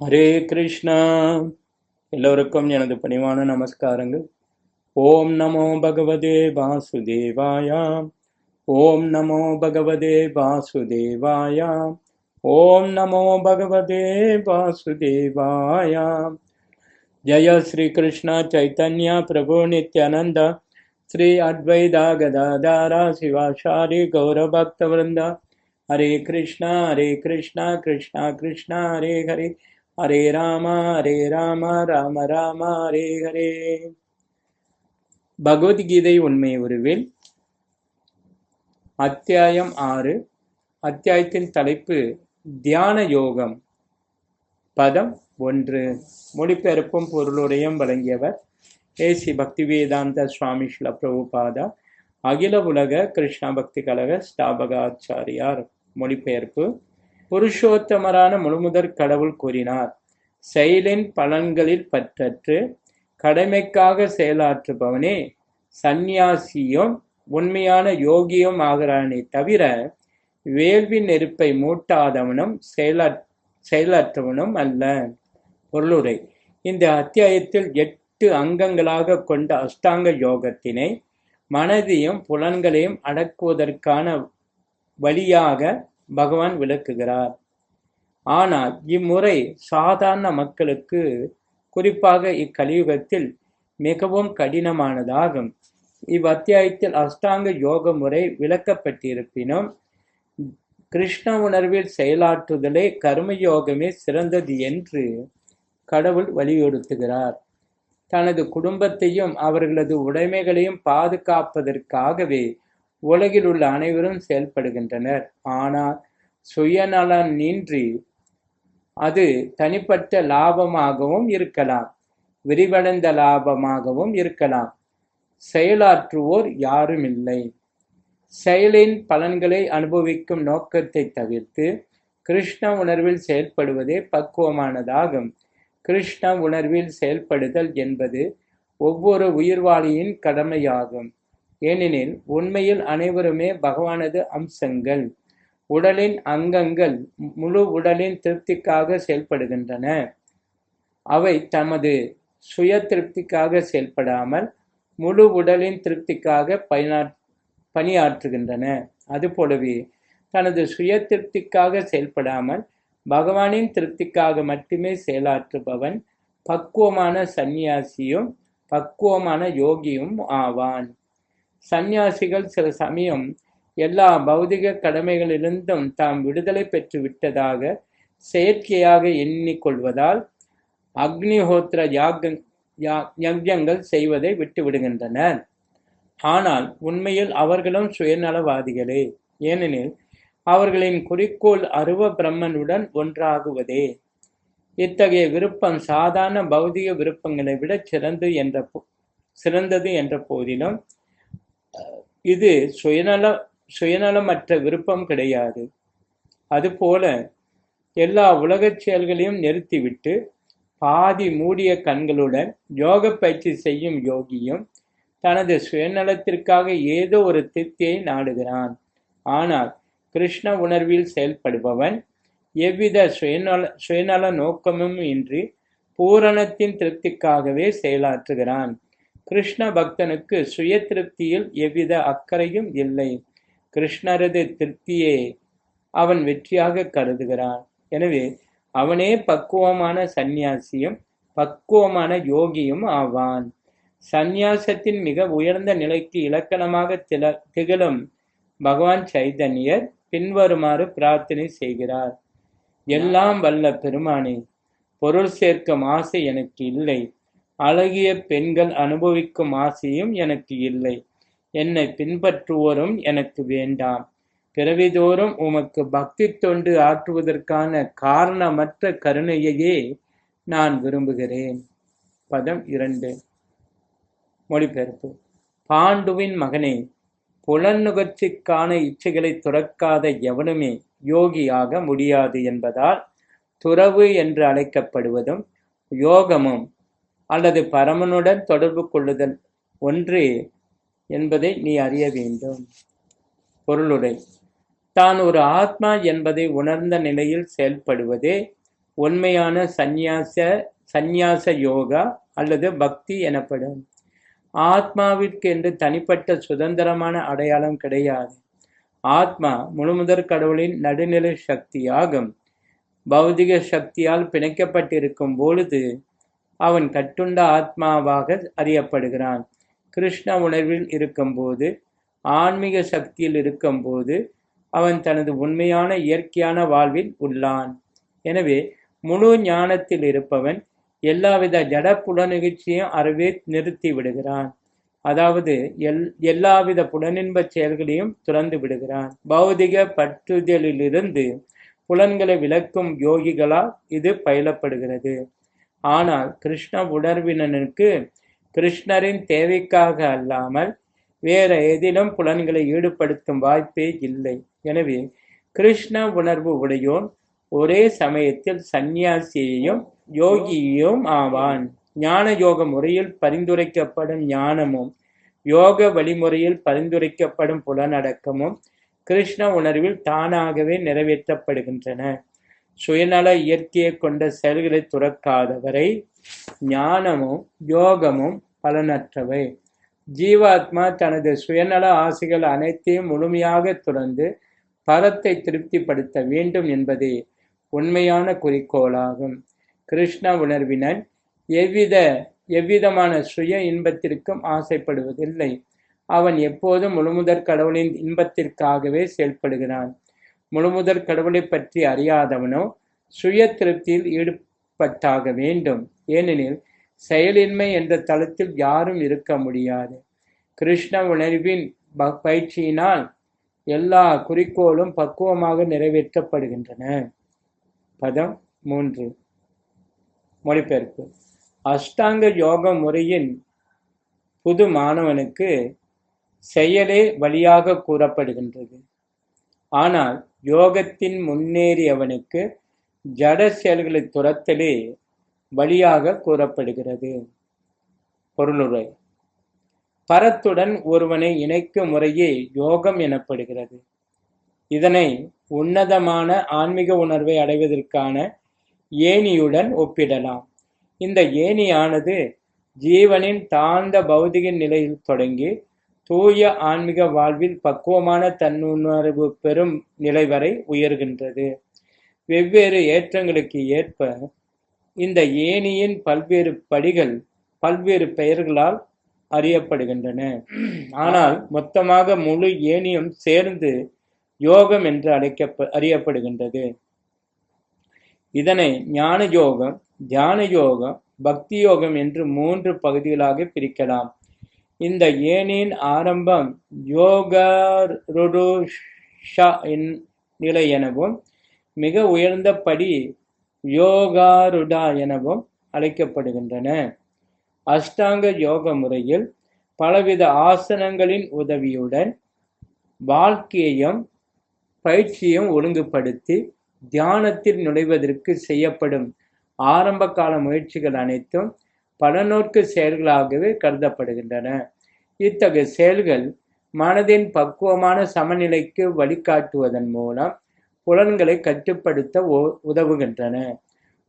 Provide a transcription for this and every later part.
ஹரே கிருஷ்ணா. எல்லோருக்கும் எனது பணிவான நமஸ்காரங்கள். ஓம் நமோ பகவதே வாசுதேவாயா. ஓம் நமோ பகவதே வாசுதேவாயா. ஓம் நமோ பகவதே வாசுதேவாயா. ஜய ஸ்ரீ கிருஷ்ணா சைத்தன்யா பிரபு நித்யானந்தா ஸ்ரீ அத்வைதா கதாதாரா சிவாசாரி கௌரபக்தவிருந்தா. ஹரே கிருஷ்ணா கிருஷ்ணா கிருஷ்ணா ஹரே ஹரே, ஹரே ராம ராம ராம ஹரே ஹரே. பகவத்கீதை உண்மை உருவில் அத்தியாயம் 6. அத்தியாயத்தின் தலைப்பு தியான யோகம். பதம் 1. மொழிபெயர்ப்பும் பொருளுரையும் வழங்கியவர் ஏசி பக்திவேதாந்த சுவாமி ஸ்ரீல பிரபுபாதா, அகில உலக கிருஷ்ண பக்தி கழக ஸ்தாபக ஆச்சாரியார். மொழிபெயர்ப்பு. புருஷோத்தமரான முழுமுதற் கடவுள் கூறினார், செயலின் பலன்களில் பற்றற்று கடமைக்காக செயலாற்றுபவனே சந்நியாசியும் உண்மையான யோகியும் ஆகிறானே தவிர வேள்வி நெருப்பை மூட்டாதவனும் செயலற்றவனும் அல்ல. பொருளுரை. இந்த அத்தியாயத்தில் 8 அங்கங்களாக கொண்ட அஷ்டாங்க யோகத்தினை மனதையும் புலன்களையும் அடக்குவதற்கான வழியாக பகவான் விளக்குகிறார். ஆனால் இம்முறை சாதாரண மக்களுக்கு, குறிப்பாக இக்கலியுகத்தில் மிகவும் கடினமானதாகும். இவ்வத்தியாயத்தில் அஷ்டாங்க யோக முறை விளக்கப்பட்டிருப்பினும் கிருஷ்ண உணர்வில் செயலாற்றுதலே கர்மயோகமே சிறந்தது என்று கடவுள் வலியுறுத்துகிறார். தனது குடும்பத்தையும் அவர்களது உடைமைகளையும் பாதுகாப்பதற்காகவே உலகில் உள்ள அனைவரும் செயல்படுகின்றனர். ஆனால் சுயநலனின்றி அது தனிப்பட்ட லாபமாகவும் இருக்கலாம், விரிவடைந்த லாபமாகவும் இருக்கலாம். செயலாற்றுவோர் யாரும் இல்லை. செயலின் பலன்களை அனுபவிக்கும் நோக்கத்தை தவிர்த்து கிருஷ்ண உணர்வில் செயல்படுவதே பக்குவமானதாகும். கிருஷ்ண உணர்வில் செயல்படுதல் என்பது ஒவ்வொரு உயிர்வாளியின் கடமையாகும். ஏனெனில் உண்மையில் அனைவருமே பகவானது அம்சங்கள். உடலின் அங்கங்கள் முழு உடலின் திருப்திக்காக செயல்படுகின்றன. அவை தமது சுய திருப்திக்காக செயல்படாமல் முழு உடலின் திருப்திக்காக பணியாற்றுகின்றன. அதுபோலவே தனது சுய திருப்திக்காக செயல்படாமல் பகவானின் திருப்திக்காக மட்டுமே செயலாற்றுபவன் பக்குவமான சந்நியாசியும் பக்குவமான யோகியும் ஆவான். சந்நியாசிகள் சில சமயம் எல்லா பௌதிக கடமைகளிலிருந்தும் தாம் விடுதலை பெற்று விட்டதாக செயற்கையாக எண்ணிக்கொள்வதால் அக்னிஹோத்திர யஜ்ஞங்கள் செய்வதை விட்டுவிடுகின்றனர். ஆனால் உண்மையில் அவர்களும் சுயநலவாதிகளே. ஏனெனில் அவர்களின் குறிக்கோள் அருவ பிரம்மனுடன் ஒன்றாகுவதே. இத்தகைய விருப்பம் சாதாரண பௌதிக விருப்பங்களை விட சிறந்தது என்ற போதிலும் இது சுயநலமற்ற விருப்பம் கிடையாது. அதுபோல எல்லா உலகச் செயல்களையும் நிறுத்திவிட்டு பாதி மூடிய கண்களுடன் யோக பயிற்சி செய்யும் யோகியும் தனது சுயநலத்திற்காக ஏதோ ஒரு திருப்தியை நாடுகிறான். ஆனால் கிருஷ்ண உணர்வில் செயல்படுபவன் எவ்வித சுயநல நோக்கமும் இன்றி பூரணத்தின் திருப்திக்காகவே செயலாற்றுகிறான். கிருஷ்ண பக்தனுக்கு சுய திருப்தியில் எவ்வித அக்கறையும் இல்லை. கிருஷ்ணரது திருப்தியே அவன் வெற்றியாக கருதுகிறான். எனவே அவனே பக்குவமான சந்நியாசியும் பக்குவமான யோகியும் ஆவான். சந்நியாசத்தின் மிக உயர்ந்த நிலைக்கு இலக்கணமாக திகழும் பகவான் சைதன்யர் பின்வருமாறு பிரார்த்தனை செய்கிறார். எல்லாம் வல்ல பெருமானே, பொருள் சேர்க்கும் ஆசை எனக்கு இல்லை. அழகிய பெண்கள் அனுபவிக்கும் ஆசையும் எனக்கு இல்லை. என்னை பின்பற்றுவோரும் எனக்கு வேண்டாம். பிறவிதோறும் உமக்கு பக்தி தொண்டு ஆற்றுவதற்கான காரணமற்ற கருணையையே நான் விரும்புகிறேன். பதம் 2. மொழிபெயர்ப்பு. பாண்டுவின் மகனே, புலநுகர்ச்சிக்கான இச்சைகளை துறக்காத எவனுமே யோகியாக முடியாது என்பதால் துறவு என்று அழைக்கப்படுவதும் யோகமும் அல்லது பரமனுடன் தொடர்பு கொள்ளுதல் ஒன்றே என்பதை நீ அறிய வேண்டும். பொருளுரை. தான் ஒரு ஆத்மா என்பதை உணர்ந்த நிலையில் செயல்படுவதே உண்மையான சந்நியாச யோகா அல்லது பக்தி எனப்படும். ஆத்மாவிற்கு என்று தனிப்பட்ட சுதந்திரமான அடையாளம் கிடையாது. ஆத்மா முழுமுதற் கடவுளின் நடுநிலை சக்தியாகும். பௌதிக சக்தியால் பிணைக்கப்பட்டிருக்கும் பொழுது அவன் கட்டுண்ட ஆத்மாவாக அறியப்படுகிறான். கிருஷ்ண உணர்வில் இருக்கும்போது, ஆன்மீக சக்தியில் இருக்கும்போது அவன் தனது உண்மையான இயற்கையான வாழ்வில் உள்ளான். எனவே முழு ஞானத்தில் இருப்பவன் எல்லாவித ஜட புலநிகழ்ச்சியும் அறவே நிறுத்தி விடுகிறான். அதாவது எல்லாவித புலனின்ப செயல்களையும் துறந்து விடுகிறான். பௌதிக பற்றுதலிலிருந்து புலன்களை விளக்கும் யோகிகளால் இது பயிலப்படுகிறது. ஆனால் கிருஷ்ண உணர்வினனுக்கு கிருஷ்ணரின் தேவைக்காக அல்லாமல் வேற எதிலும் புலன்களை ஈடுபடுத்தும் வாய்ப்பே இல்லை. எனவே கிருஷ்ண உணர்வு உடையோன் ஒரே சமயத்தில் சந்நியாசியையும் யோகியும் ஆவான். ஞான யோக முறையில் பரிந்துரைக்கப்படும் ஞானமும் யோக வழிமுறையில் பரிந்துரைக்கப்படும் புலனடக்கமும் கிருஷ்ண உணர்வில் தானாகவே நிறைவேற்றப்படுகின்றன. சுயநல இயற்கையை கொண்ட செயல்களை துறக்காதவரை ஞானமும் யோகமும் பலனற்றவை. ஜீவாத்மா தனது சுயநல ஆசைகள் அனைத்தையும் முழுமையாக துறந்து பரத்தை திருப்திப்படுத்த வேண்டும் என்பதே உண்மையான குறிக்கோளாகும். கிருஷ்ண உணர்வினன் எவ்விதமான சுய இன்பத்திற்கும் ஆசைப்படுவதில்லை. அவன் எப்போதும் முழுமுதற் கடவுளின் இன்பத்திற்காகவே செயல்படுகிறான். முழுமுதற் கடவுளை பற்றி அறியாதவனோ சுய திருப்தியில் ஈடுபட்டாக வேண்டும். ஏனெனில் செயலின்மை என்ற தளத்தில் யாரும் இருக்க முடியாது. கிருஷ்ண உணர்வின் பயிற்சியினால் எல்லா குறிக்கோளும் பக்குவமாக நிறைவேற்றப்படுகின்றன. பதம் 3. மொழிபெயர்ப்பு. அஷ்டாங்க யோக முறையின் புது மாணவனுக்கு செயலே வழியாக கூறப்படுகின்றது. ஆனால் யோகத்தின் முன்னேறியவனுக்கு ஜட செயல்களை துரத்தலே வழியாக கூறப்படுகிறது. பொருளுரை. பரத்துடன் ஒருவனை இணைக்கும் முறையே யோகம் எனப்படுகிறது. இதனை உன்னதமான ஆன்மீக உணர்வை அடைவதற்கான ஏணியுடன் ஒப்பிடலாம். இந்த ஏணியானது ஜீவனின் தாழ்ந்த பௌதிக நிலையில் தொடங்கி தூய ஆன்மீக வாழ்வில் பக்குவமான தன்னுணர்வு பெறும் நிலை வரை உயர்கின்றது. வெவ்வேறு ஏற்றங்களுக்கு ஏற்ப இந்த ஏணியின் பல்வேறு படிகள் பல்வேறு பெயர்களால் அறியப்படுகின்றன. ஆனால் மொத்தமாக முழு ஏணியும் சேர்ந்து யோகம் என்று அறியப்படுகின்றது. இதனை ஞான யோகம், தியான யோகம், பக்தி யோகம் என்று 3 பகுதிகளாக பிரிக்கலாம். இந்த ஏணியின் ஆரம்பம் யோகாரூஷ நிலை எனவும் மிக உயர்ந்த படி யோகாருடா எனவும் அழைக்கப்படுகின்றன. அஷ்டாங்க யோக முறையில் பலவித ஆசனங்களின் உதவியுடன் வாழ்க்கையையும் பயிற்சியும் ஒழுங்குபடுத்தி தியானத்தில் நுழைவதற்கு செய்யப்படும் ஆரம்ப கால முயற்சிகள் அனைத்தும் பலநோக்கு செயல்களாகவே கருதப்படுகின்றன. இத்தகைய செயல்கள் மனதின் பக்குவமான சமநிலைக்கு வழிகாட்டுவதன் மூலம் புலன்களை கட்டுப்படுத்த உதவுகின்றன.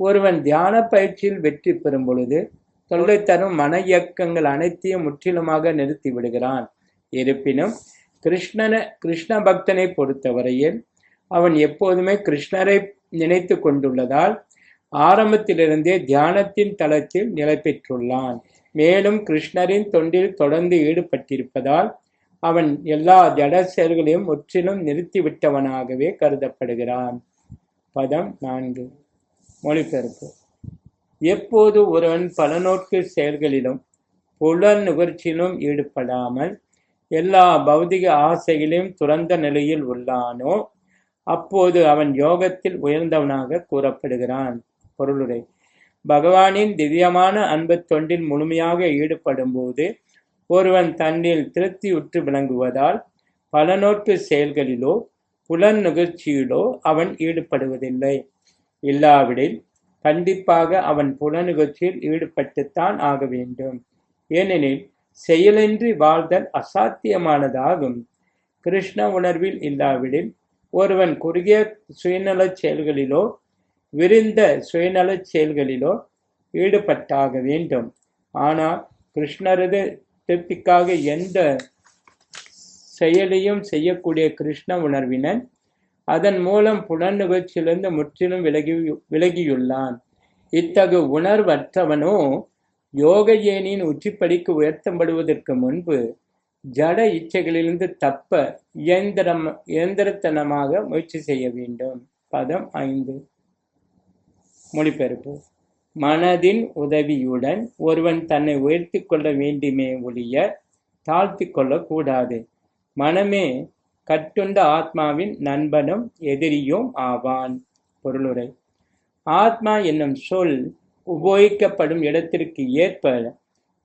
ஒருவன் தியான பயிற்சியில் வெற்றி பெறும் பொழுது தொல்லை தரும் மன இயக்கங்கள் அனைத்தையும் முற்றிலுமாக நிறுத்தி விடுகிறான். இருப்பினும் கிருஷ்ண பக்தனை பொறுத்தவரையில் அவன் எப்போதுமே கிருஷ்ணரை நினைத்து கொண்டுள்ளதால் ஆரம்பத்திலிருந்தே தியானத்தின் தளத்தில் நிலை பெற்றுள்ளான். மேலும் கிருஷ்ணரின் தொண்டில் தொடர்ந்து ஈடுபட்டிருப்பதால் அவன் எல்லா ஜட செயல்களையும் முற்றிலும் நிறுத்திவிட்டவனாகவே கருதப்படுகிறான். பதம் 4. மொழிபெயர்ப்பு. எப்போது ஒருவன் பலநோக்கு செயல்களிலும் புல நுகர்ச்சியிலும் ஈடுபடாமல் எல்லா பௌதிக ஆசைகளையும் துறந்த நிலையில் உள்ளானோ அப்போது அவன் யோகத்தில் உயர்ந்தவனாக கூறப்படுகிறான். பொருளுரை. பகவானின் திவ்யமான அன்பு தொண்டில் முழுமையாக ஈடுபடும் போது ஒருவன் தன்னில் திருப்தியுற்று விளங்குவதால் பலநோக்கு செயல்களிலோ புலன் நுகர்ச்சியிலோ அவன் ஈடுபடுவதில்லை. இல்லாவிடில் கண்டிப்பாக அவன் புலனுகர்ச்சியில் ஈடுபட்டுத்தான் ஆக வேண்டும். ஏனெனில் செயலின்றி வாழ்தல் அசாத்தியமானதாகும். கிருஷ்ண உணர்வில் இல்லாவிடில் ஒருவன் குறுகிய சுயநல செயல்களிலோ விரிந்த சுயநலச் செயல்களிலோ ஈடுபட்டாக வேண்டும். ஆனால் கிருஷ்ணரது திருப்திக்காக எந்த செயலையும் செய்யக்கூடிய கிருஷ்ண உணர்வினன் அதன் மூலம் புலனுகழ்ச்சியிலிருந்து முற்றிலும் விலகியுள்ளான். இத்தகு உணர்வற்றவனோ யோக ஏனின் உச்சிப்படிக்கு உயர்த்தப்படுவதற்கு முன்பு ஜட இச்சைகளிலிருந்து தப்ப இயந்திரத்தனமாக முயற்சி செய்ய வேண்டும். பதம் 5. மொழிபெயர்ப்பு. மனதின் உதவியுடன் ஒருவன் தன்னை உயர்த்தி கொள்ள வேண்டுமே ஒழிய தாழ்த்தி கொள்ளக்கூடாது. மனமே கட்டுண்ட ஆத்மாவின் நண்பனும் எதிரியும் ஆவான். பொருளுரை. ஆத்மா என்னும் சொல் உபயோகிக்கப்படும் இடத்திற்கு ஏற்ப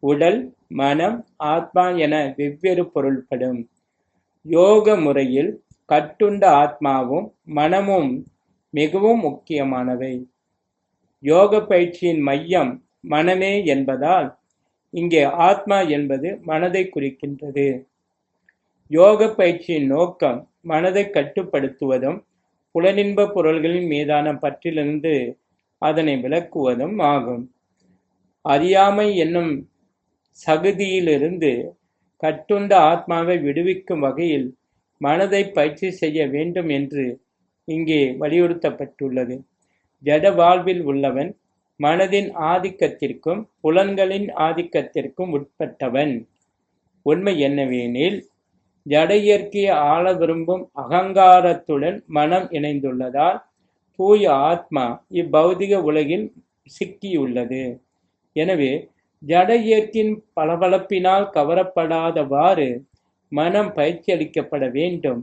உடல், மனம், ஆத்மா என வெவ்வேறு பொருள்படும். யோக முறையில் கட்டுண்ட ஆத்மாவும் மனமும் மிகவும் முக்கியமானவை. யோக பயிற்சியின் மையம் மனமே என்பதால் இங்கே ஆத்மா என்பது மனதை குறிக்கின்றது. யோக பயிற்சியின் நோக்கம் மனதை கட்டுப்படுத்துவதும் புலனின்ப பொருள்களின் மீதான பற்றிலிருந்து அதனை விலக்குவதும் ஆகும். அறியாமை என்னும் சகுதியிலிருந்து கட்டுண்ட ஆத்மாவை விடுவிக்கும் வகையில் மனதை பயிற்சி செய்ய வேண்டும் என்று இங்கே வலியுறுத்தப்பட்டுள்ளது. ஜட வாழ்வில் உள்ளவன் மனதின் ஆதிக்கத்திற்கும் புலன்களின் ஆதிக்கத்திற்கும் உட்பட்டவன். உண்மை என்னவெனில் ஜட இயற்கையை ஆள விரும்பும் அகங்காரத்துடன் மனம் இணைந்துள்ளதால் தூய ஆத்மா இப்பௌதிக உலகில் சிக்கியுள்ளது. எனவே ஜட இயற்கையின் பளபளப்பினால் கவரப்படாதவாறு மனம் பயிற்சி அளிக்கப்பட வேண்டும்.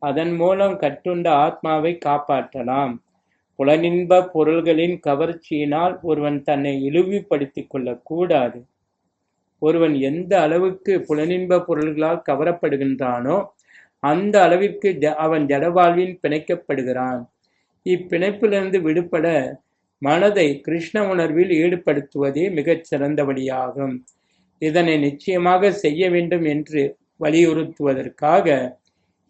அதன் மூலம் கட்டுண்ட ஆத்மாவை காப்பாற்றலாம். புலனின்ப பொருள்களின் கவர்ச்சியினால் ஒருவன் தன்னை இழிவுபடுத்திக் கொள்ளக்கூடாது. ஒருவன் எந்த அளவுக்கு புலனின்ப பொருள்களால் கவரப்படுகின்றானோ அந்த அளவிற்கு அவன் ஜடவாழ்வில் பிணைக்கப்படுகிறான். இப்பிணைப்பிலிருந்து விடுபட மனதை கிருஷ்ண உணர்வில் ஈடுபடுத்துவதே மிகச் சிறந்த வழியாகும். இதனை நிச்சயமாக செய்ய வேண்டும் என்று வலியுறுத்துவதற்காக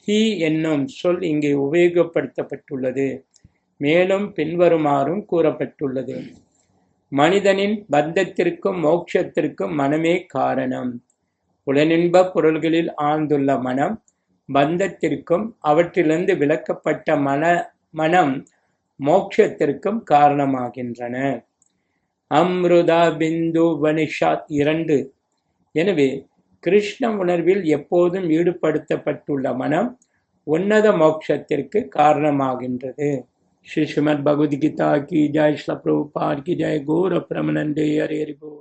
ஹி என்னும் சொல் இங்கே உபயோகப்படுத்தப்பட்டுள்ளது. மேலும் பின்வருமாறும் கூறப்பட்டுள்ளது. மனிதனின் பந்தத்திற்கும் மோட்சத்திற்கும் மனமே காரணம். புலனின்ப பொருள்களில் ஆழ்ந்துள்ள மனம் பந்தத்திற்கும் அவற்றிலிருந்து விலக்கப்பட்ட மனம் மோட்சத்திற்கும் காரணமாகின்றன. அம்ருதா பிந்து வனிஷாத் 2. எனவே கிருஷ்ண உணர்வில் எப்போதும் ஈடுபடுத்தப்பட்டுள்ள மனம் உன்னத மோட்சத்திற்கு காரணமாகின்றது. श्री श्रीमद् भगवद गीता की जय, श्री प्रभुपाद की जय, गौर प्रमनंदे हरे हरि बोल।